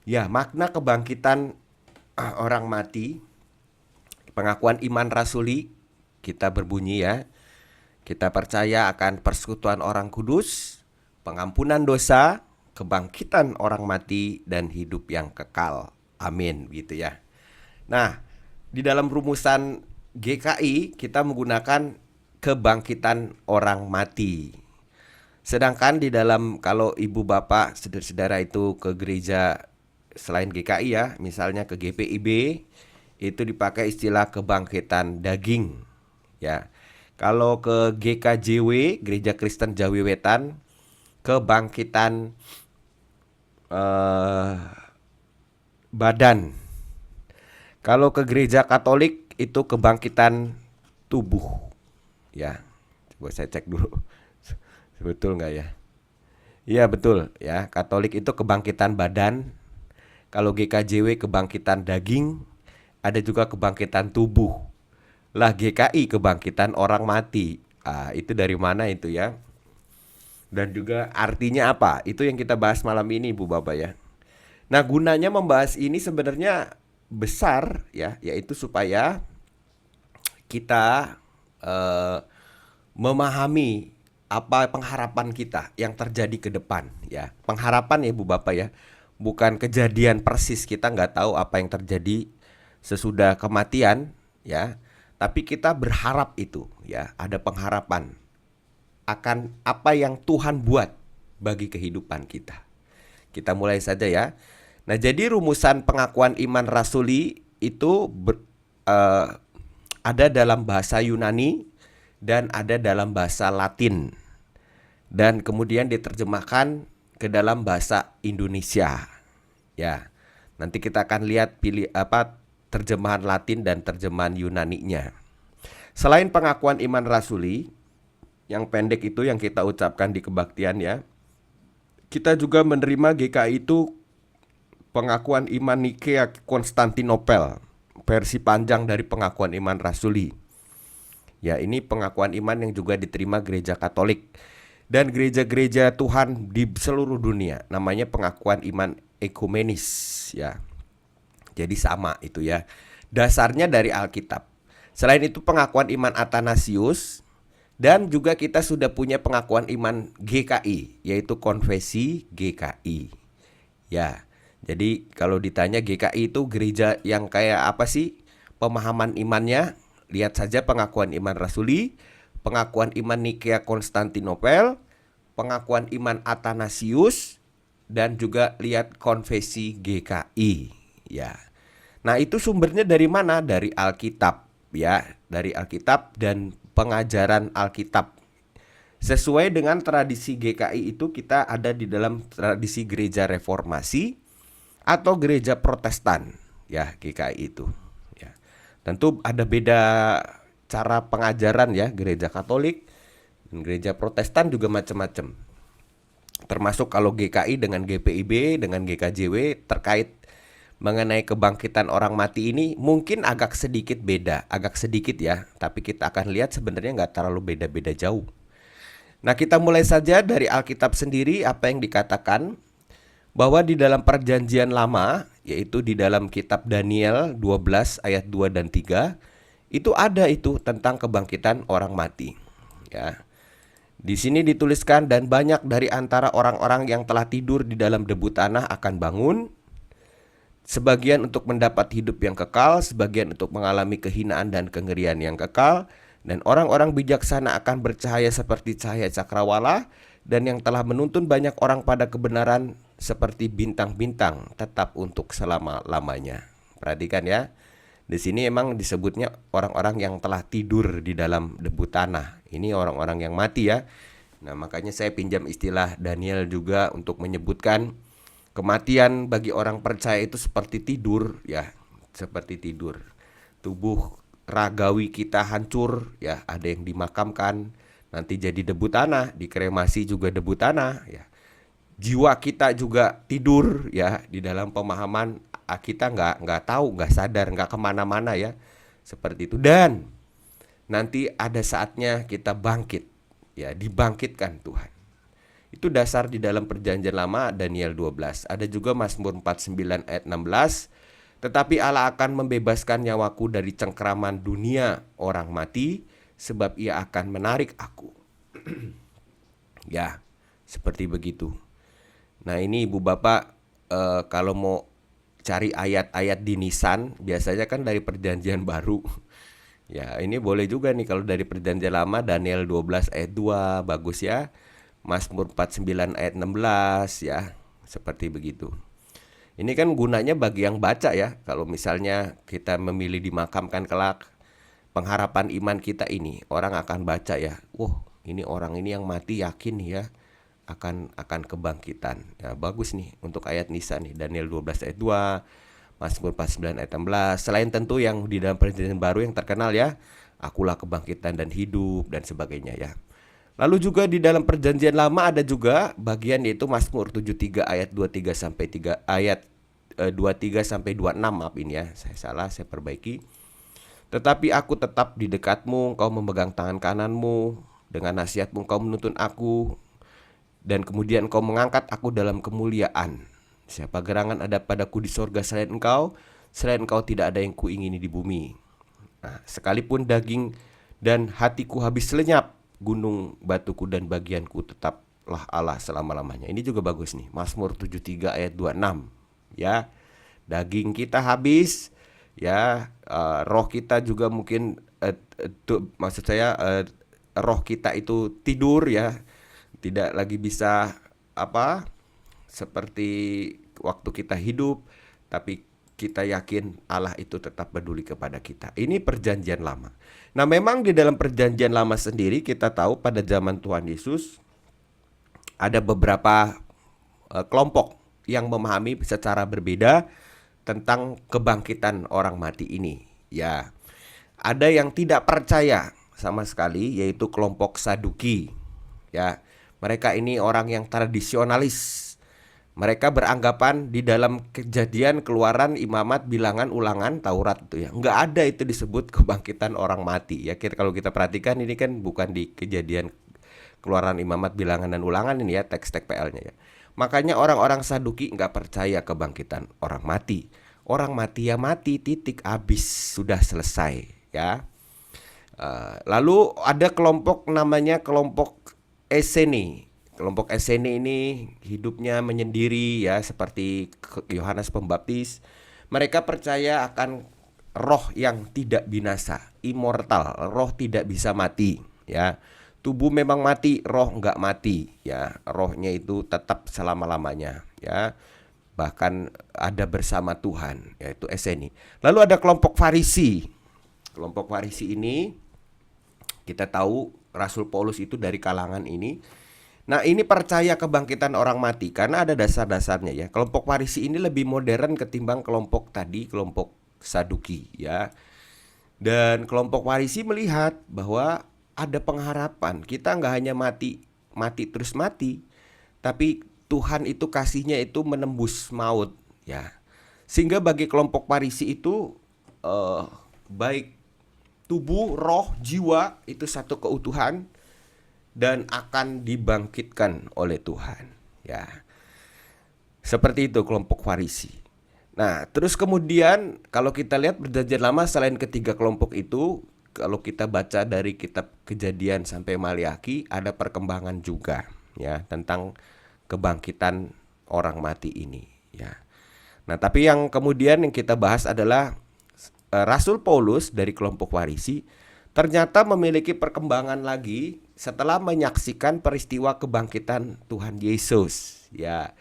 Ya, makna kebangkitan orang mati, pengakuan iman rasuli kita berbunyi ya. Kita percaya akan persekutuan orang kudus, pengampunan dosa, kebangkitan orang mati dan hidup yang kekal. Amin gitu ya. Nah, di dalam rumusan GKI kita menggunakan kebangkitan orang mati. Sedangkan di dalam kalau ibu bapak saudara-saudara itu ke gereja selain GKI ya, misalnya ke GPIB, itu dipakai istilah kebangkitan daging ya. Kalau ke GKJW, Gereja Kristen Jawi Wetan, kebangkitan eh, badan. Kalau ke gereja Katolik itu kebangkitan tubuh ya. Coba saya cek dulu. Betul nggak ya? Iya betul ya. Katolik itu kebangkitan badan. Kalau GKJW kebangkitan daging. Ada juga kebangkitan tubuh. Lah GKI kebangkitan orang mati. Itu dari mana itu ya? Dan juga artinya apa? Itu yang kita bahas malam ini Bu Baba ya. Nah gunanya membahas ini sebenarnya besar ya, yaitu supaya kita eh, memahami apa pengharapan kita yang terjadi ke depan ya. Pengharapan ya Bu Bapak ya. Bukan kejadian persis, kita nggak tahu apa yang terjadi sesudah kematian ya. Tapi kita berharap itu ya, ada pengharapan akan apa yang Tuhan buat bagi kehidupan kita. Kita mulai saja ya. Nah, jadi rumusan pengakuan iman rasuli itu eh, ada dalam bahasa Yunani dan ada dalam bahasa Latin. Dan kemudian diterjemahkan ke dalam bahasa Indonesia. Ya. Nanti kita akan lihat pilih apa terjemahan Latin dan terjemahan Yunaninya. Selain pengakuan iman rasuli, yang pendek itu yang kita ucapkan di kebaktian ya. Kita juga menerima GKI itu pengakuan iman Nikea Konstantinopel, versi panjang dari pengakuan iman rasuli. Ya, ini pengakuan iman yang juga diterima gereja Katolik dan gereja-gereja Tuhan di seluruh dunia. Namanya pengakuan iman ekumenis ya. Jadi sama itu ya. Dasarnya dari Alkitab. Selain itu pengakuan iman Athanasius dan juga kita sudah punya pengakuan iman GKI, yaitu konfesi GKI. Ya. Jadi kalau ditanya GKI itu gereja yang kayak apa sih pemahaman imannya? Lihat saja pengakuan iman rasuli, pengakuan iman Nikea Konstantinopel, pengakuan iman Athanasius, dan juga lihat konfesi GKI. Ya. Nah, itu sumbernya dari mana? Dari Alkitab, ya, dari Alkitab dan pengajaran Alkitab. Sesuai dengan tradisi GKI itu kita ada di dalam tradisi gereja reformasi atau gereja Protestan, ya GKI itu. Ya. Tentu ada beda cara pengajaran ya, gereja Katolik dan gereja Protestan juga macam-macam. Termasuk kalau GKI dengan GPIB dengan GKJW terkait mengenai kebangkitan orang mati ini mungkin agak sedikit beda, agak sedikit ya. Tapi kita akan lihat sebenarnya nggak terlalu beda-beda jauh. Nah kita mulai saja dari Alkitab sendiri apa yang dikatakan bahwa di dalam perjanjian lama, yaitu di dalam kitab Daniel 12 ayat 2 dan 3, itu ada itu tentang kebangkitan orang mati. Ya. Di sini dituliskan dan banyak dari antara orang-orang yang telah tidur di dalam debu tanah akan bangun, sebagian untuk mendapat hidup yang kekal, sebagian untuk mengalami kehinaan dan kengerian yang kekal, dan orang-orang bijaksana akan bercahaya seperti cahaya cakrawala, dan yang telah menuntun banyak orang pada kebenaran seperti bintang-bintang tetap untuk selama-lamanya. Perhatikan ya. Di sini emang disebutnya orang-orang yang telah tidur di dalam debu tanah. Ini orang-orang yang mati ya. Nah, makanya saya pinjam istilah Daniel juga untuk menyebutkan kematian bagi orang percaya itu seperti tidur ya, seperti tidur. Tubuh ragawi kita hancur ya, ada yang dimakamkan nanti jadi debu tanah, dikremasi juga debu tanah ya. Jiwa kita juga tidur ya di dalam pemahaman kita nggak tahu, nggak sadar, nggak kemana-mana ya seperti itu. Dan nanti ada saatnya kita bangkit ya, dibangkitkan Tuhan. Itu dasar di dalam perjanjian lama Daniel 12. Ada juga Mazmur 49 ayat 16. Tetapi Allah akan membebaskan nyawaku dari cengkeraman dunia orang mati, sebab ia akan menarik aku. Ya, seperti begitu. Nah ini ibu bapak, kalau mau cari ayat-ayat di Nisan, biasanya kan dari perjanjian baru. Ya ini boleh juga nih kalau dari perjanjian lama Daniel 12 ayat 2, bagus ya. Mazmur 49 ayat 16 ya, seperti begitu. Ini kan gunanya bagi yang baca ya. Kalau misalnya kita memilih dimakamkan kelak, pengharapan iman kita ini orang akan baca ya. Wah, ini orang ini yang mati yakin nih ya akan kebangkitan. Ya, bagus nih untuk ayat Nisa nih, Daniel 12 ayat 2, Mazmur 49 ayat 16. Selain tentu yang di dalam perjanjian baru yang terkenal ya, akulah kebangkitan dan hidup dan sebagainya ya. Lalu juga di dalam perjanjian lama ada juga bagian yaitu Mazmur 73 ayat 23 sampai 3 ayat 23 sampai 26, maaf ini ya, saya salah, saya perbaiki. Tetapi aku tetap di dekatmu, engkau memegang tangan kananmu, dengan nasihatmu engkau menuntun aku, dan kemudian engkau mengangkat aku dalam kemuliaan. Siapa gerangan ada padaku di sorga selain engkau tidak ada yang kuingini di bumi. Nah, sekalipun daging dan hatiku habis lenyap, gunung batuku dan bagianku tetaplah Allah selama-lamanya. Ini juga bagus nih, Mazmur 73 ayat 26. Ya, daging kita habis, ya, roh kita juga mungkin, maksud saya roh kita itu tidur ya, tidak lagi bisa seperti waktu kita hidup, tapi kita yakin Allah itu tetap peduli kepada kita. Ini perjanjian lama. Nah memang di dalam perjanjian lama sendiri kita tahu pada zaman Tuhan Yesus ada beberapa kelompok yang memahami secara berbeda tentang kebangkitan orang mati ini. Ya, ada yang tidak percaya sama sekali, yaitu kelompok Saduki. Ya, mereka ini orang yang tradisionalis. Mereka beranggapan di dalam Kejadian, Keluaran, Imamat, Bilangan, Ulangan, Taurat itu ya, nggak ada itu disebut kebangkitan orang mati. Ya, kalau kita perhatikan ini kan bukan di Kejadian, Keluaran, Imamat, Bilangan, dan Ulangan ini ya, teks-teks PL-nya ya. Makanya orang-orang Saduki nggak percaya kebangkitan orang mati. Orang mati ya mati, titik, habis, sudah selesai ya. Lalu ada kelompok namanya kelompok Eseni. Kelompok Eseni ini hidupnya menyendiri ya, seperti Yohanes Pembaptis. Mereka percaya akan roh yang tidak binasa, immortal, roh tidak bisa mati ya. Tubuh memang mati, roh enggak mati ya. Rohnya itu tetap selama-lamanya ya. Bahkan ada bersama Tuhan, yaitu Eseni. Lalu ada kelompok Farisi. Kelompok Farisi ini kita tahu Rasul Paulus itu dari kalangan ini. Nah ini percaya kebangkitan orang mati karena ada dasar-dasarnya ya. Kelompok Farisi ini lebih modern ketimbang kelompok tadi, kelompok Saduki ya. Dan kelompok Farisi melihat bahwa ada pengharapan. Kita nggak hanya mati terus mati, tapi Tuhan itu kasihnya itu menembus maut ya. Sehingga bagi kelompok Farisi itu baik tubuh, roh, jiwa itu satu keutuhan dan akan dibangkitkan oleh Tuhan ya. Seperti itu kelompok Farisi. Nah terus kemudian kalau kita lihat perjanjian lama, selain ketiga kelompok itu, kalau kita baca dari kitab Kejadian sampai Maliaki, ada perkembangan juga ya tentang kebangkitan orang mati ini ya. Nah tapi yang kemudian yang kita bahas adalah Rasul Paulus dari kelompok Farisi ternyata memiliki perkembangan lagi setelah menyaksikan peristiwa kebangkitan Tuhan Yesus ya.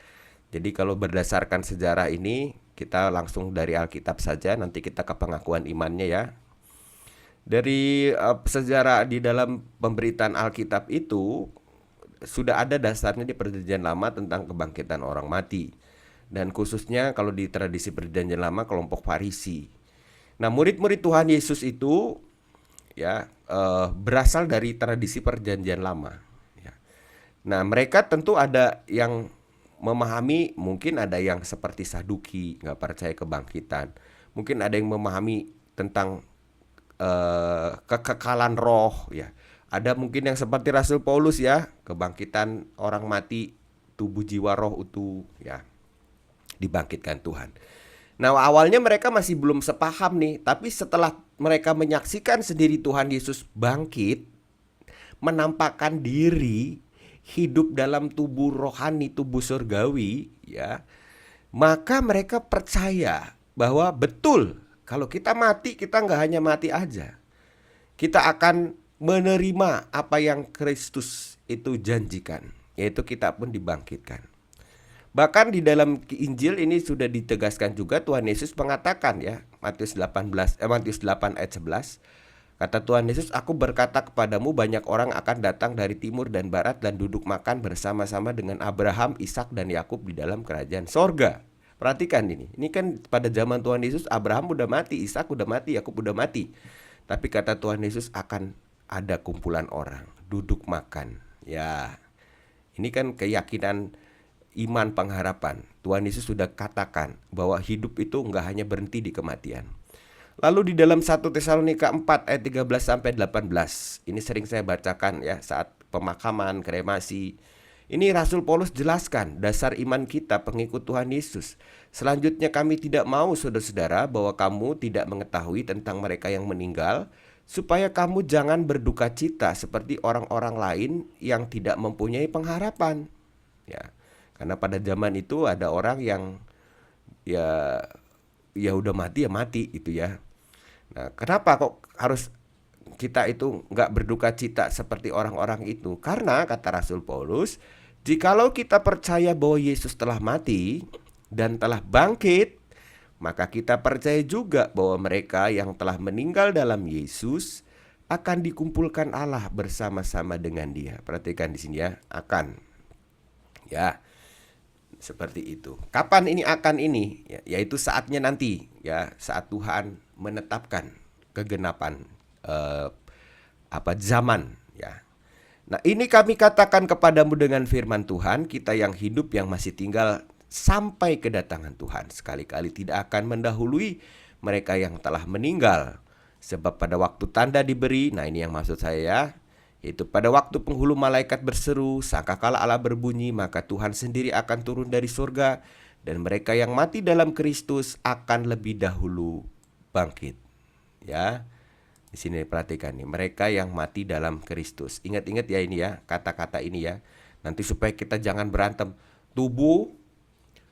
Jadi kalau berdasarkan sejarah ini, kita langsung dari Alkitab saja, nanti kita ke pengakuan imannya ya. Dari sejarah di dalam pemberitaan Alkitab itu sudah ada dasarnya di perjanjian lama tentang kebangkitan orang mati. Dan khususnya kalau di tradisi perjanjian lama kelompok Farisi. Nah murid-murid Tuhan Yesus itu ya berasal dari tradisi perjanjian lama ya. Nah mereka tentu ada yang memahami, mungkin ada yang seperti Saduki, nggak percaya kebangkitan. Mungkin ada yang memahami tentang kekekalan roh ya. Ada mungkin yang seperti Rasul Paulus ya, kebangkitan orang mati, tubuh jiwa roh utuh ya, dibangkitkan Tuhan. Nah, awalnya mereka masih belum sepaham nih, tapi setelah mereka menyaksikan sendiri Tuhan Yesus bangkit, menampakkan diri, hidup dalam tubuh rohani, tubuh surgawi ya, maka mereka percaya bahwa betul kalau kita mati, kita nggak hanya mati aja, kita akan menerima apa yang Kristus itu janjikan, yaitu kita pun dibangkitkan. Bahkan di dalam Injil ini sudah ditegaskan juga, Tuhan Yesus mengatakan ya, Matius 8 ayat 11, kata Tuhan Yesus, "Aku berkata kepadamu, banyak orang akan datang dari timur dan barat dan duduk makan bersama-sama dengan Abraham, Ishak dan Yakub di dalam kerajaan sorga." Perhatikan ini kan pada zaman Tuhan Yesus, Abraham udah mati, Ishak udah mati, Yakub udah mati. Tapi kata Tuhan Yesus akan ada kumpulan orang duduk makan. Ya, ini kan keyakinan iman pengharapan. Tuhan Yesus sudah katakan bahwa hidup itu nggak hanya berhenti di kematian. Lalu di dalam 1 Tesalonika 4 ayat 13 sampai 18, ini sering saya bacakan ya saat pemakaman, kremasi. Ini Rasul Paulus jelaskan dasar iman kita pengikut Tuhan Yesus. Selanjutnya kami tidak mau saudara-saudara bahwa kamu tidak mengetahui tentang mereka yang meninggal, supaya kamu jangan berduka cita seperti orang-orang lain yang tidak mempunyai pengharapan. Ya, karena pada zaman itu ada orang yang ya udah mati ya mati itu ya. Nah, kenapa kok harus kita itu nggak berduka cita seperti orang-orang itu? Karena kata Rasul Paulus, jikalau kita percaya bahwa Yesus telah mati dan telah bangkit, maka kita percaya juga bahwa mereka yang telah meninggal dalam Yesus akan dikumpulkan Allah bersama-sama dengan Dia. Perhatikan di sini ya, akan. Ya, seperti itu. Kapan ini akan ini? Ya, yaitu saatnya nanti ya, saat Tuhan menetapkan kegenapan zaman ya. Nah, ini kami katakan kepadamu dengan firman Tuhan, kita yang hidup yang masih tinggal sampai kedatangan Tuhan sekali-kali tidak akan mendahului mereka yang telah meninggal. Sebab pada waktu tanda diberi, nah ini yang maksud saya ya, yaitu pada waktu penghulu malaikat berseru, sangkakala Allah berbunyi, maka Tuhan sendiri akan turun dari surga, dan mereka yang mati dalam Kristus akan lebih dahulu bangkit. Ya, di sini perhatikan nih, mereka yang mati dalam Kristus. Ingat-ingat ya ini ya, kata-kata ini ya. Nanti supaya kita jangan berantem. Tubuh,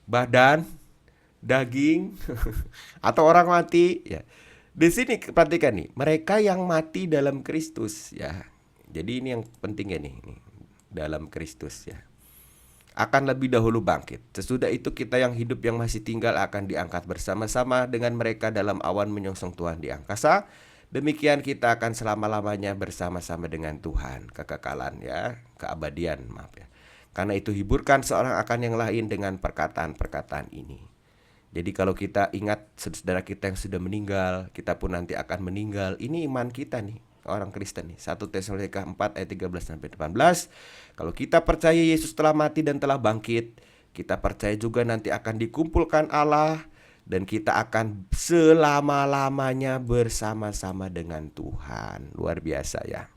badan, daging, atau orang mati ya. Di sini perhatikan nih, mereka yang mati dalam Kristus ya. Jadi ini yang pentingnya nih, dalam Kristus ya. Akan lebih dahulu bangkit. Sesudah itu kita yang hidup yang masih tinggal akan diangkat bersama-sama dengan mereka dalam awan menyongsong Tuhan di angkasa. Demikian kita akan selama-lamanya bersama-sama dengan Tuhan, kekekalan ya, keabadian, maaf ya. Karena itu hiburkan seorang akan yang lain dengan perkataan-perkataan ini. Jadi kalau kita ingat saudara kita yang sudah meninggal, kita pun nanti akan meninggal. Ini iman kita nih, orang Kristen nih. 1 Tesalonika 4 ayat 13 sampai 18. Kalau kita percaya Yesus telah mati dan telah bangkit, kita percaya juga nanti akan dikumpulkan Allah, dan kita akan selama-lamanya bersama-sama dengan Tuhan. Luar biasa ya.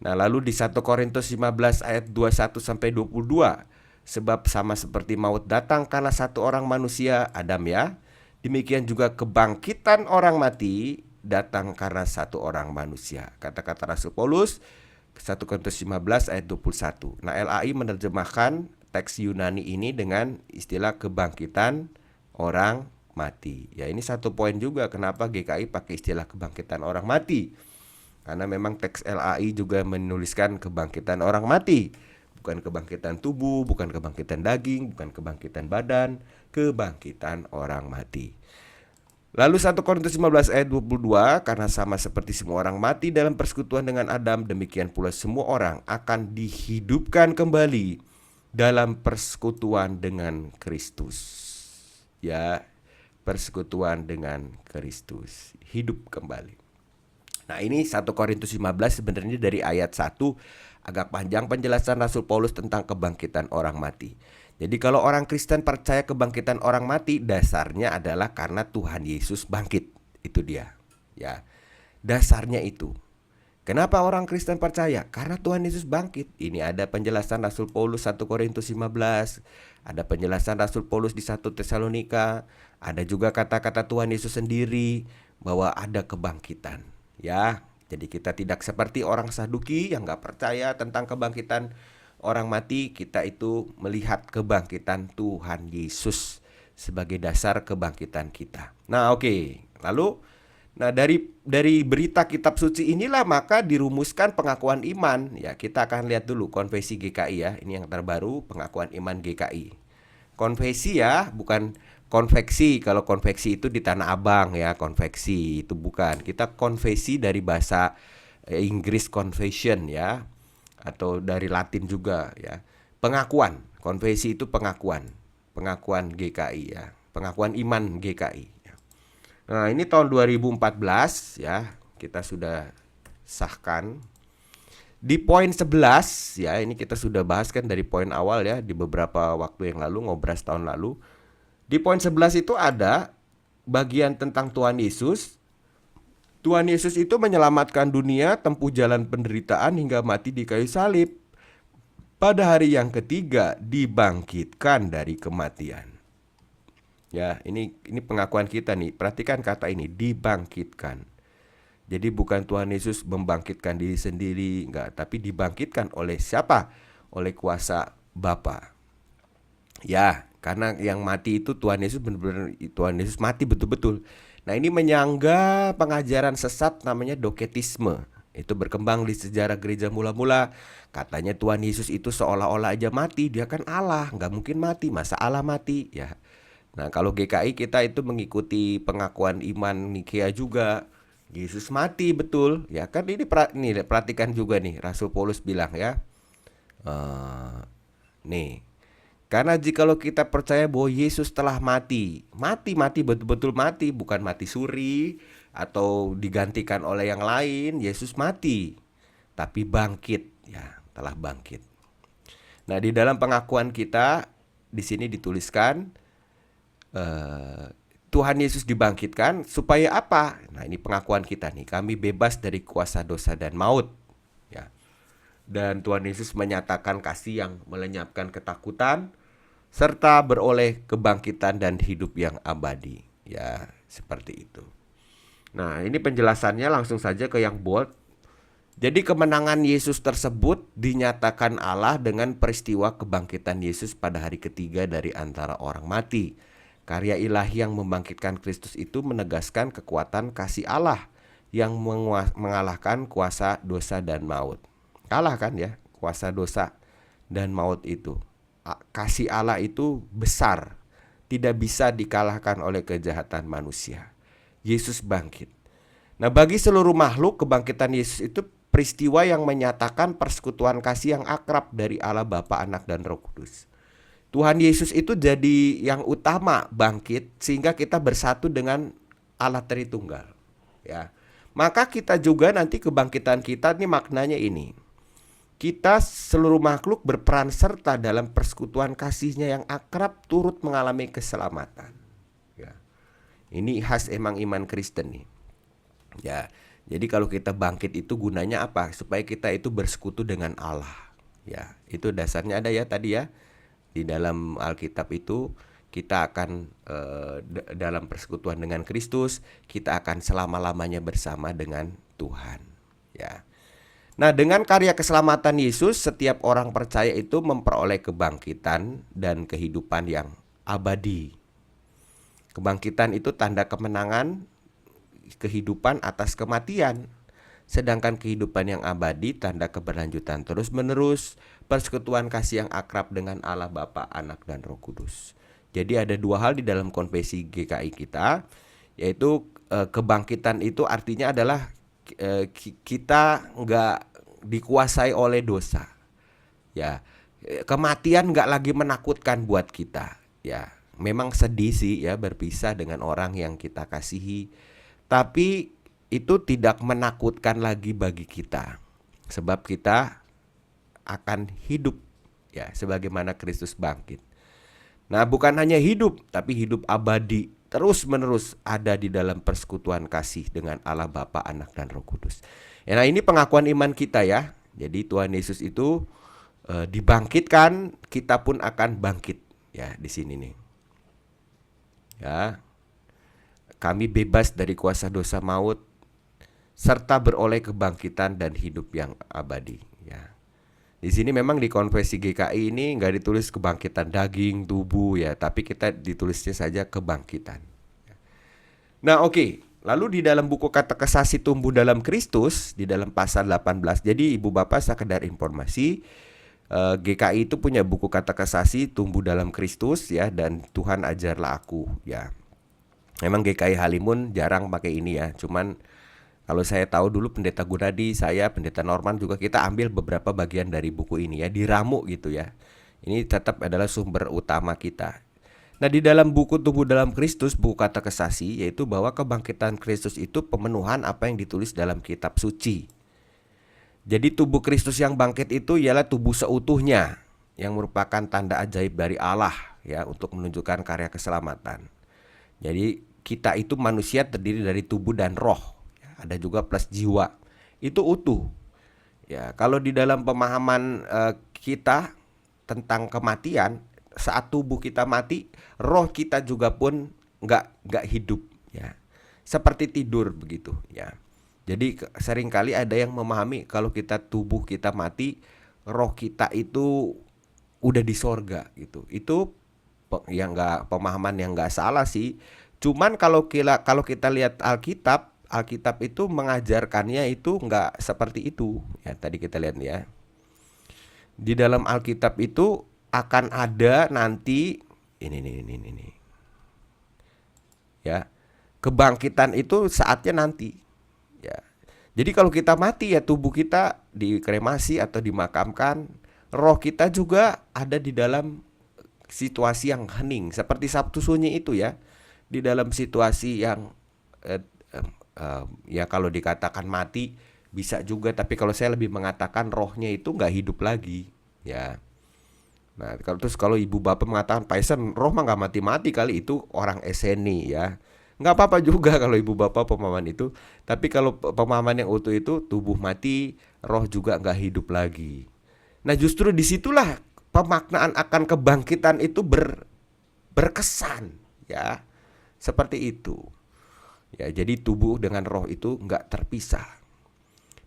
Nah, lalu di 1 Korintus 15 ayat 21 sampai 22, sebab sama seperti maut datang karena satu orang manusia, Adam ya, demikian juga kebangkitan orang mati datang karena satu orang manusia. Kata-kata Rasul Paulus 1 Korintus 15 ayat 21. Nah, LAI menerjemahkan teks Yunani ini dengan istilah kebangkitan orang mati. Ya, ini satu poin juga kenapa GKI pakai istilah kebangkitan orang mati. Karena memang teks LAI juga menuliskan kebangkitan orang mati. Bukan kebangkitan tubuh, bukan kebangkitan daging, bukan kebangkitan badan, kebangkitan orang mati. Lalu 1 Korintus 15 ayat 22, karena sama seperti semua orang mati dalam persekutuan dengan Adam, demikian pula semua orang akan dihidupkan kembali dalam persekutuan dengan Kristus. Ya, persekutuan dengan Kristus, hidup kembali. Nah, ini 1 Korintus 15 sebenarnya dari ayat 1 agak panjang penjelasan Rasul Paulus tentang kebangkitan orang mati. Jadi kalau orang Kristen percaya kebangkitan orang mati, dasarnya adalah karena Tuhan Yesus bangkit. Itu dia. Ya. Dasarnya itu. Kenapa orang Kristen percaya? Karena Tuhan Yesus bangkit. Ini ada penjelasan Rasul Paulus 1 Korintus 15, ada penjelasan Rasul Paulus di 1 Tesalonika, ada juga kata-kata Tuhan Yesus sendiri bahwa ada kebangkitan. Ya, jadi kita tidak seperti orang Saduki yang gak percaya tentang kebangkitan orang mati. Kita itu melihat kebangkitan Tuhan Yesus sebagai dasar kebangkitan kita. Nah, oke. Lalu dari berita kitab suci inilah maka dirumuskan pengakuan iman. Ya, kita akan lihat dulu konfesi GKI ya. Ini yang terbaru, pengakuan iman GKI. Konfesi ya, bukan konveksi. Kalau konveksi itu di Tanah Abang ya, konveksi itu bukan. Kita konfesi dari bahasa Inggris confession ya, atau dari Latin juga ya. Pengakuan, konfesi itu pengakuan. Pengakuan GKI ya, pengakuan iman GKI. Nah, ini tahun 2014 ya, kita sudah sahkan. Di poin 11 ya, ini kita sudah bahas kan dari poin awal ya, di beberapa waktu yang lalu, ngobras tahun lalu. Di poin 11 itu ada bagian tentang Tuhan Yesus. Tuhan Yesus itu menyelamatkan dunia, tempuh jalan penderitaan hingga mati di kayu salib. Pada hari yang ketiga dibangkitkan dari kematian. Ya, ini pengakuan kita nih. Perhatikan kata ini, dibangkitkan. Jadi bukan Tuhan Yesus membangkitkan diri sendiri, enggak, tapi dibangkitkan oleh siapa? Oleh kuasa Bapa. Ya, karena yang mati itu Tuhan Yesus, benar-benar Tuhan Yesus mati betul-betul. Nah, ini menyangga pengajaran sesat namanya doketisme. Itu berkembang di sejarah gereja mula-mula. Katanya Tuhan Yesus itu seolah-olah aja mati, dia kan Allah, nggak mungkin mati, masa Allah mati ya. Nah, kalau GKI kita itu mengikuti pengakuan iman Nikea juga. Yesus mati betul. Ya kan ini perhatikan juga nih, Rasul Paulus bilang ya. Nih. Karena jikalau kita percaya bahwa Yesus telah mati betul-betul mati, bukan mati suri atau digantikan oleh yang lain. Yesus mati, tapi bangkit ya, telah bangkit. Nah, di dalam pengakuan kita di sini dituliskan Tuhan Yesus dibangkitkan supaya apa? Nah, ini pengakuan kita nih, kami bebas dari kuasa dosa dan maut ya. Dan Tuhan Yesus menyatakan kasih yang melenyapkan ketakutan serta beroleh kebangkitan dan hidup yang abadi. Ya, seperti itu. Nah, ini penjelasannya langsung saja ke yang bold. Jadi kemenangan Yesus tersebut dinyatakan Allah dengan peristiwa kebangkitan Yesus pada hari ketiga dari antara orang mati. Karya ilahi yang membangkitkan Kristus itu menegaskan kekuatan kasih Allah yang mengalahkan kuasa dosa dan maut. Kalah kan ya, kuasa dosa dan maut itu. Kasih Allah itu besar, tidak bisa dikalahkan oleh kejahatan manusia. Yesus bangkit. Nah, bagi seluruh makhluk, kebangkitan Yesus itu peristiwa yang menyatakan persekutuan kasih yang akrab dari Allah Bapa, Anak, dan Roh Kudus. Tuhan Yesus itu jadi yang utama bangkit sehingga kita bersatu dengan Allah Tritunggal. Ya, maka kita juga nanti kebangkitan kita ini maknanya ini. Kita seluruh makhluk berperan serta dalam persekutuan kasihnya yang akrab turut mengalami keselamatan. Ya, ini khas emang iman Kristen nih. Ya, jadi kalau kita bangkit itu gunanya apa? Supaya kita itu bersekutu dengan Allah. Ya, itu dasarnya ada ya tadi ya. Di dalam Alkitab itu kita akan dalam persekutuan dengan Kristus, kita akan selama-lamanya bersama dengan Tuhan. Ya. Nah, dengan karya keselamatan Yesus, setiap orang percaya itu memperoleh kebangkitan dan kehidupan yang abadi. Kebangkitan itu tanda kemenangan, kehidupan atas kematian. Sedangkan kehidupan yang abadi tanda keberlanjutan terus-menerus, persekutuan kasih yang akrab dengan Allah Bapa, Anak, dan Roh Kudus. Jadi ada dua hal di dalam konfesi GKI kita, yaitu kebangkitan itu artinya adalah kita nggak dikuasai oleh dosa. Ya, kematian nggak lagi menakutkan buat kita. Ya, memang sedih sih ya berpisah dengan orang yang kita kasihi, tapi itu tidak menakutkan lagi bagi kita, sebab kita akan hidup ya sebagaimana Kristus bangkit. Nah, bukan hanya hidup, tapi hidup abadi terus-menerus ada di dalam persekutuan kasih dengan Allah Bapa, Anak, dan Roh Kudus. Ya, nah ini pengakuan iman kita ya. Jadi Tuhan Yesus itu dibangkitkan, kita pun akan bangkit ya di sini nih. Ya, kami bebas dari kuasa dosa maut serta beroleh kebangkitan dan hidup yang abadi ya. Di sini memang di konfesi GKI ini nggak ditulis kebangkitan daging, tubuh ya, tapi kita ditulisnya saja kebangkitan. Nah, oke. Lalu di dalam buku Katekesasi Tumbuh dalam Kristus di dalam pasal 18. Jadi Ibu Bapak sekedar informasi, GKI itu punya buku Katekesasi Tumbuh dalam Kristus ya, dan Tuhan ajarlah aku ya. Memang GKI Halimun jarang pakai ini ya. Cuman kalau saya tahu dulu Pendeta Gunadi, saya Pendeta Norman juga kita ambil beberapa bagian dari buku ini ya, diramu gitu ya. Ini tetap adalah sumber utama kita. Nah, di dalam buku Tumbuh dalam Kristus, buku Katekesasi, yaitu bahwa kebangkitan Kristus itu pemenuhan apa yang ditulis dalam kitab suci. Jadi tubuh Kristus yang bangkit itu ialah tubuh seutuhnya yang merupakan tanda ajaib dari Allah ya, untuk menunjukkan karya keselamatan. Jadi kita itu manusia terdiri dari tubuh dan roh. Ada juga plus jiwa. Itu utuh. Ya, kalau di dalam pemahaman kita tentang kematian, saat tubuh kita mati, roh kita juga pun nggak hidup ya, seperti tidur begitu ya. Jadi seringkali ada yang memahami kalau tubuh kita mati, roh kita itu udah di sorga gitu. Itu yang pemahaman yang nggak salah sih. Cuman kalau kita lihat Alkitab itu mengajarkannya itu nggak seperti itu ya. Tadi kita lihat ya, di dalam Alkitab itu akan ada nanti ini ya, kebangkitan itu saatnya nanti ya. Jadi kalau kita mati ya, tubuh kita dikremasi atau dimakamkan, roh kita juga ada di dalam situasi yang hening seperti Sabtu Sunyi itu ya, di dalam situasi yang ya kalau dikatakan mati bisa juga, tapi kalau saya lebih mengatakan rohnya itu nggak hidup lagi ya. Nah, kalau ibu bapak mengatakan Paisen roh mah nggak mati-mati kali, itu orang eseni ya. Nggak apa-apa juga kalau ibu bapak pemahaman itu. Tapi kalau pemahaman yang utuh itu tubuh mati, roh juga nggak hidup lagi. Nah, justru disitulah pemaknaan akan kebangkitan itu berkesan ya. Seperti itu. Ya, jadi tubuh dengan roh itu nggak terpisah.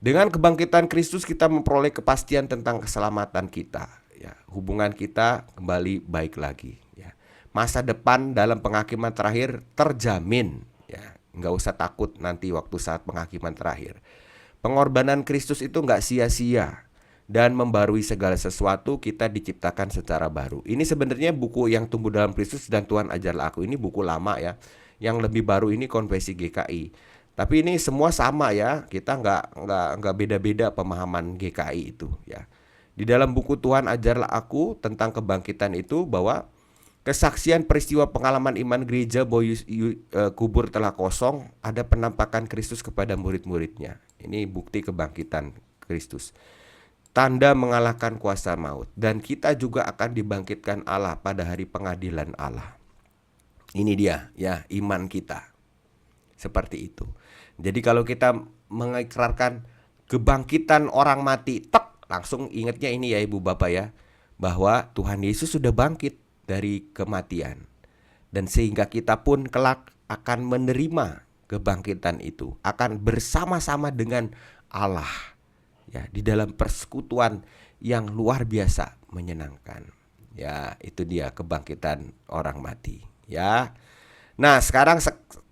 Dengan kebangkitan Kristus kita memperoleh kepastian tentang keselamatan kita. Ya, hubungan kita kembali baik lagi ya. Masa depan dalam penghakiman terakhir terjamin ya. Nggak usah takut nanti waktu saat penghakiman terakhir. Pengorbanan Kristus itu nggak sia-sia, dan membarui segala sesuatu, kita diciptakan secara baru. Ini sebenarnya buku yang Tumbuh dalam Kristus dan Tuhan ajarlah aku, ini buku lama ya. Yang lebih baru ini konfesi GKI. Tapi ini semua sama ya. Kita nggak beda-beda pemahaman GKI itu ya. Di dalam buku Tuhan ajarlah aku tentang kebangkitan itu, bahwa kesaksian peristiwa pengalaman iman gereja bahwa kubur telah kosong, ada penampakan Kristus kepada murid-muridnya. Ini bukti kebangkitan Kristus. Tanda mengalahkan kuasa maut, dan kita juga akan dibangkitkan Allah pada hari pengadilan Allah. Ini dia ya, iman kita. Seperti itu. Jadi kalau kita mengikrarkan kebangkitan orang mati, langsung ingatnya ini ya ibu bapak ya, bahwa Tuhan Yesus sudah bangkit dari kematian, dan sehingga kita pun kelak akan menerima kebangkitan itu, akan bersama-sama dengan Allah ya, di dalam persekutuan yang luar biasa menyenangkan ya. Itu dia kebangkitan orang mati ya. Nah, sekarang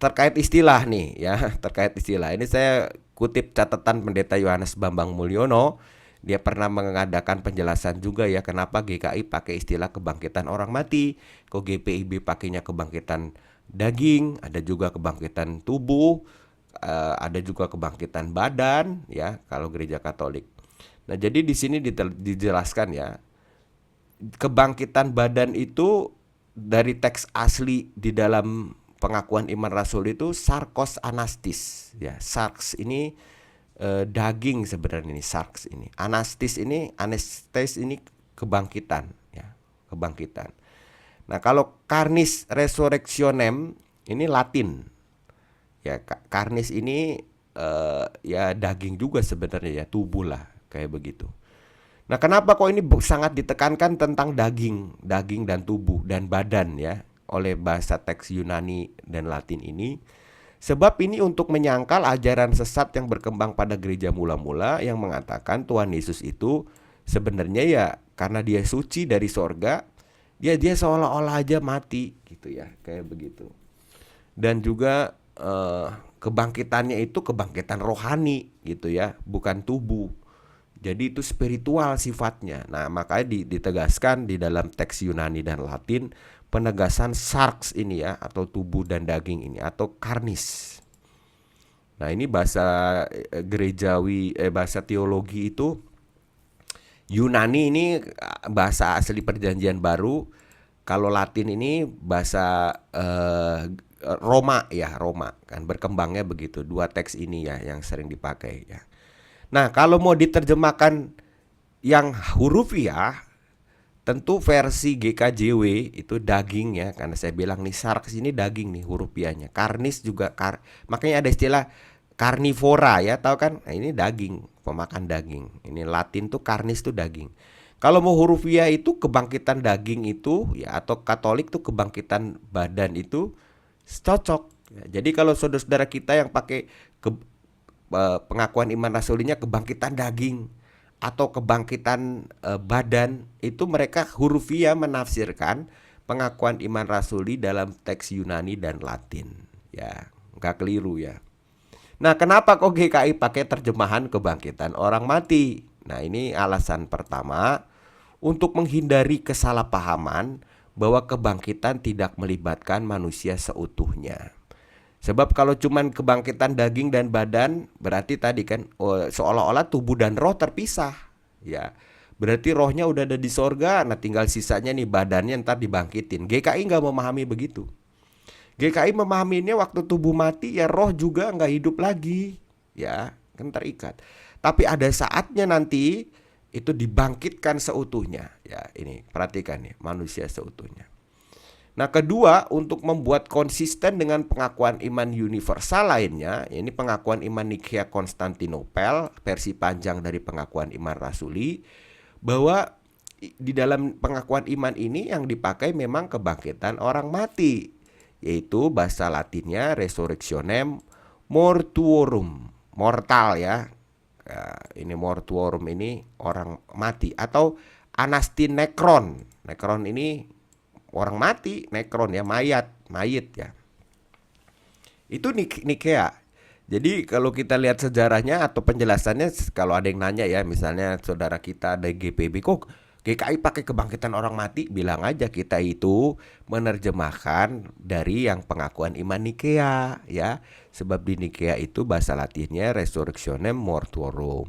terkait istilah nih ya, terkait istilah ini saya kutip catatan Pendeta Yohanes Bambang Mulyono. Dia pernah mengadakan penjelasan juga ya, kenapa GKI pakai istilah kebangkitan orang mati, kok GPIB pakainya kebangkitan daging, ada juga kebangkitan tubuh, ada juga kebangkitan badan ya kalau gereja Katolik. Nah, jadi di sini dijelaskan ya, kebangkitan badan itu dari teks asli di dalam pengakuan iman Rasul itu sarkos anastis ya. Sarks ini daging sebenarnya, ini sarks ini. Anastis ini, anestes ini kebangkitan ya, kebangkitan. Nah, kalau carnis resurrectionem ini Latin. Ya, carnis ini ya daging juga sebenarnya ya, tubuh lah kayak begitu. Nah, kenapa kok ini sangat ditekankan tentang daging, daging dan tubuh dan badan ya oleh bahasa teks Yunani dan Latin ini? Sebab ini untuk menyangkal ajaran sesat yang berkembang pada gereja mula-mula yang mengatakan Tuhan Yesus itu sebenarnya ya karena dia suci dari sorga, dia seolah-olah aja mati gitu ya, kayak begitu. Dan juga kebangkitannya itu kebangkitan rohani gitu ya, bukan tubuh. Jadi itu spiritual sifatnya. Nah, makanya ditegaskan di dalam teks Yunani dan Latin penegasan sarx ini ya, atau tubuh dan daging ini, atau karnis. Nah, ini bahasa gerejawi, bahasa teologi itu Yunani ini bahasa asli Perjanjian Baru. Kalau Latin ini bahasa Roma ya, Roma kan berkembangnya begitu. Dua teks ini ya yang sering dipakai ya. Nah, kalau mau diterjemahkan yang hurufiah, tentu versi GKJW itu daging ya, karena saya bilang nih sarx ini daging nih hurufiahnya. Karnis juga makanya ada istilah karnivora ya, tahu kan? Nah, ini daging, pemakan daging. Ini Latin tuh karnis tuh daging. Kalau mau hurufiah itu kebangkitan daging itu ya, atau Katolik tuh kebangkitan badan itu cocok. Ya, jadi kalau saudara-saudara kita yang pakai pengakuan iman rasulinya kebangkitan daging atau kebangkitan badan, itu mereka hurufiah menafsirkan pengakuan iman rasuli dalam teks Yunani dan Latin ya, nggak keliru ya. Nah, kenapa kok GKI pakai terjemahan kebangkitan orang mati? Nah, ini alasan pertama, untuk menghindari kesalahpahaman bahwa kebangkitan tidak melibatkan manusia seutuhnya. Sebab kalau cuman kebangkitan daging dan badan, berarti tadi kan seolah-olah tubuh dan roh terpisah. Ya, berarti rohnya udah ada di sorga, nah tinggal sisanya nih badannya ntar dibangkitin. GKI nggak memahami begitu. GKI memahaminya waktu tubuh mati ya roh juga nggak hidup lagi. Ya, kan terikat. Tapi ada saatnya nanti itu dibangkitkan seutuhnya. Ya, ini perhatikan nih, manusia seutuhnya. Nah, kedua, untuk membuat konsisten dengan pengakuan iman universal lainnya, ini pengakuan iman Nikea Konstantinopel, versi panjang dari pengakuan iman rasuli, bahwa di dalam pengakuan iman ini yang dipakai memang kebangkitan orang mati, yaitu bahasa Latinnya resurrectionem mortuorum, mortal ya. Ini mortuorum ini orang mati, atau anastinekron. Nekron ini orang mati, nekron ya, mayat ya. Itu Nikea. Jadi kalau kita lihat sejarahnya atau penjelasannya, kalau ada yang nanya ya, misalnya saudara kita ada GPB, kok GKI pakai kebangkitan orang mati, bilang aja kita itu menerjemahkan dari yang pengakuan iman Nikea ya. Sebab di Nikea itu bahasa Latinnya resurrectionem mortuorum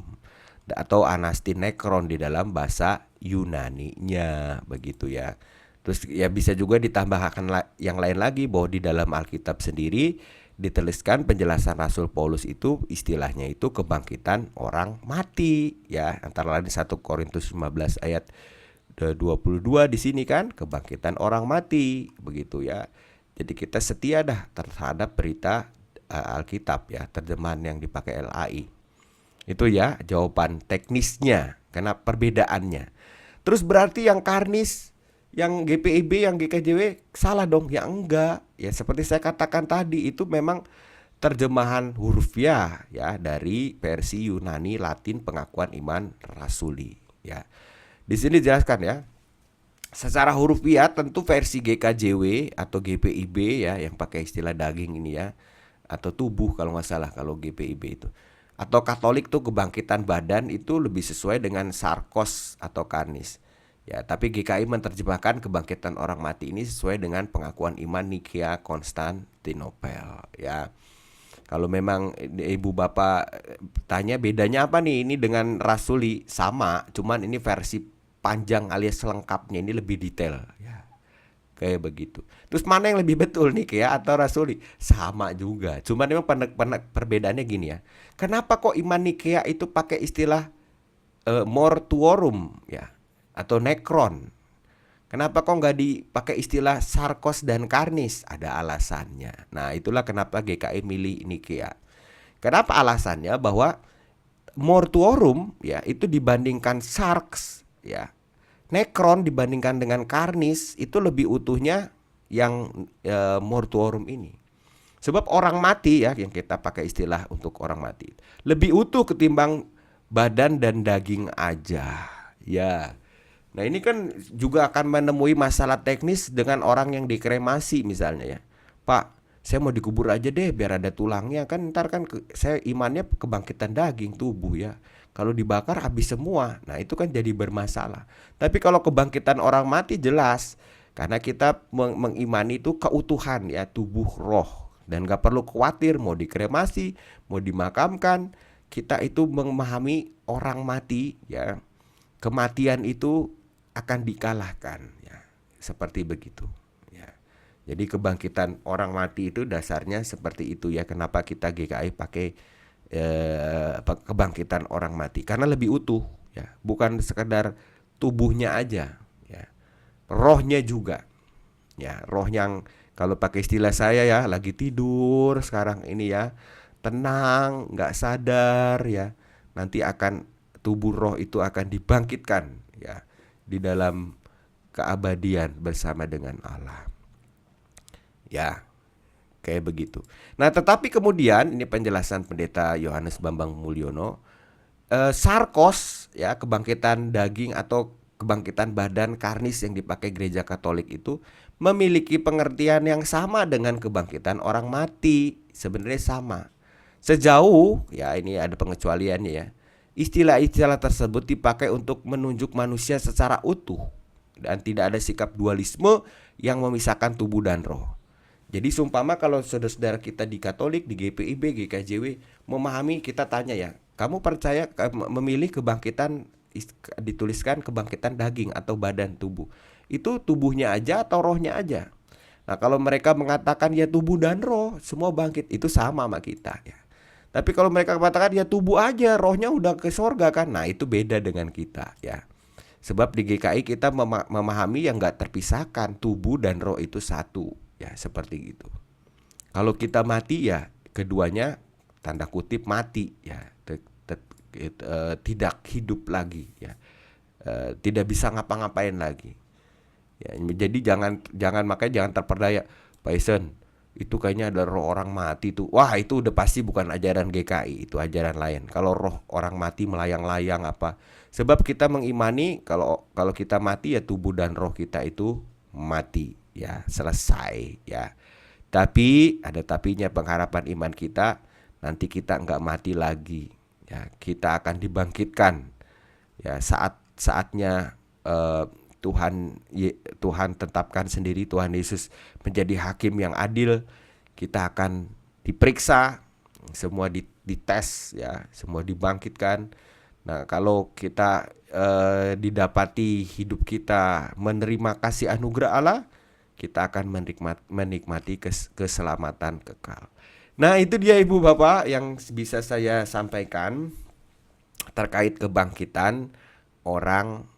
atau anastinekron di dalam bahasa Yunaninya begitu ya. Terus ya bisa juga ditambahkan yang lain lagi, bahwa di dalam Alkitab sendiri dituliskan penjelasan Rasul Paulus itu istilahnya itu kebangkitan orang mati ya, antara lain 1 Korintus 15 ayat 22 di sini kan, kebangkitan orang mati begitu ya. Jadi kita setia dah terhadap berita Alkitab ya, terjemahan yang dipakai LAI. Itu ya jawaban teknisnya karena perbedaannya. Terus berarti yang karnis, yang GPIB, yang GKJW salah dong? Ya enggak. Ya seperti saya katakan tadi, itu memang terjemahan hurufiah ya dari versi Yunani Latin pengakuan iman rasuli ya. Di sini dijelaskan ya. Secara hurufiah tentu versi GKJW atau GPIB ya, yang pakai istilah daging ini ya, atau tubuh kalau nggak salah kalau GPIB itu. Atau Katolik tuh kebangkitan badan itu lebih sesuai dengan sarkos atau karnis. Ya, tapi GKI menerjemahkan kebangkitan orang mati ini sesuai dengan pengakuan iman Nikea Konstantinopel ya. Kalau memang ibu bapak tanya bedanya apa nih ini dengan rasuli, sama, cuman ini versi panjang alias lengkapnya ini lebih detail ya. Kayak begitu. Terus mana yang lebih betul Nikea atau rasuli? Sama juga. Cuman memang perbedaannya gini ya. Kenapa kok iman Nikea itu pakai istilah mortuorum ya, atau nekron? Kenapa kok nggak dipakai istilah sarkos dan karnis? Ada alasannya. Nah, itulah kenapa GKI milih Nikea. Kenapa alasannya? Bahwa mortuorum ya itu dibandingkan sarx ya, necron dibandingkan dengan karnis itu lebih utuhnya yang mortuorum ini. Sebab orang mati ya, yang kita pakai istilah untuk orang mati, lebih utuh ketimbang badan dan daging aja. Ya. Nah, ini kan juga akan menemui masalah teknis dengan orang yang dikremasi misalnya ya. Pak, saya mau dikubur aja deh biar ada tulangnya, kan ntar kan saya imannya kebangkitan daging tubuh ya. Kalau dibakar habis semua. Nah, itu kan jadi bermasalah. Tapi kalau kebangkitan orang mati jelas, karena kita mengimani itu keutuhan ya tubuh roh, dan gak perlu khawatir mau dikremasi, mau dimakamkan. Kita itu memahami orang mati ya, kematian itu akan dikalahkan ya, seperti begitu ya. Jadi kebangkitan orang mati itu dasarnya seperti itu ya. Kenapa kita GKI pakai kebangkitan orang mati? Karena lebih utuh ya, bukan sekedar tubuhnya aja ya, rohnya juga ya. Roh yang kalau pakai istilah saya ya, lagi tidur sekarang ini ya, tenang, nggak sadar ya, nanti akan tubuh roh itu akan dibangkitkan ya di dalam keabadian bersama dengan Allah. Ya, kayak begitu. Nah, tetapi kemudian ini penjelasan Pendeta Yohanes Bambang Mulyono, sarkos ya, kebangkitan daging atau kebangkitan badan karnis yang dipakai gereja Katolik itu memiliki pengertian yang sama dengan kebangkitan orang mati. Sebenarnya sama. Sejauh ya, ini ada pengecualiannya ya. Istilah-istilah tersebut dipakai untuk menunjuk manusia secara utuh dan tidak ada sikap dualisme yang memisahkan tubuh dan roh. Jadi seumpama kalau saudara-saudara kita di Katolik, di GPIB, GKJW memahami, kita tanya ya, kamu percaya memilih kebangkitan, dituliskan kebangkitan daging atau badan tubuh, itu tubuhnya aja atau rohnya aja? Nah, kalau mereka mengatakan ya tubuh dan roh semua bangkit, itu sama sama kita ya. Tapi kalau mereka mengatakan ya tubuh aja, rohnya udah ke sorga kan, nah itu beda dengan kita ya. Sebab di GKI kita memahami yang gak terpisahkan, tubuh dan roh itu satu ya, seperti gitu. Kalau kita mati ya keduanya tanda kutip mati ya, tidak hidup lagi ya, tidak bisa ngapa-ngapain lagi ya. Jadi jangan makanya jangan terperdaya, Pak Isen, itu kayaknya ada roh orang mati tuh. Wah, itu udah pasti bukan ajaran GKI, itu ajaran lain. Kalau roh orang mati melayang-layang apa? Sebab kita mengimani kalau kita mati ya tubuh dan roh kita itu mati ya, selesai ya. Tapi ada tapinya, pengharapan iman kita nanti kita nggak mati lagi ya, kita akan dibangkitkan ya saatnya. Tuhan tetapkan sendiri, Tuhan Yesus menjadi hakim yang adil. Kita akan diperiksa, semua dites ya, semua dibangkitkan. Nah, kalau kita didapati hidup kita menerima kasih anugerah Allah, kita akan menikmati keselamatan kekal. Nah, itu dia Ibu Bapak yang bisa saya sampaikan terkait kebangkitan orang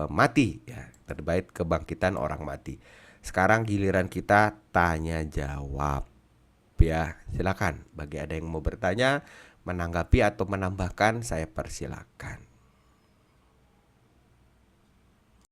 mati ya, terbaik kebangkitan orang mati. Sekarang giliran kita tanya jawab ya. Silakan bagi ada yang mau bertanya, menanggapi atau menambahkan, saya persilakan.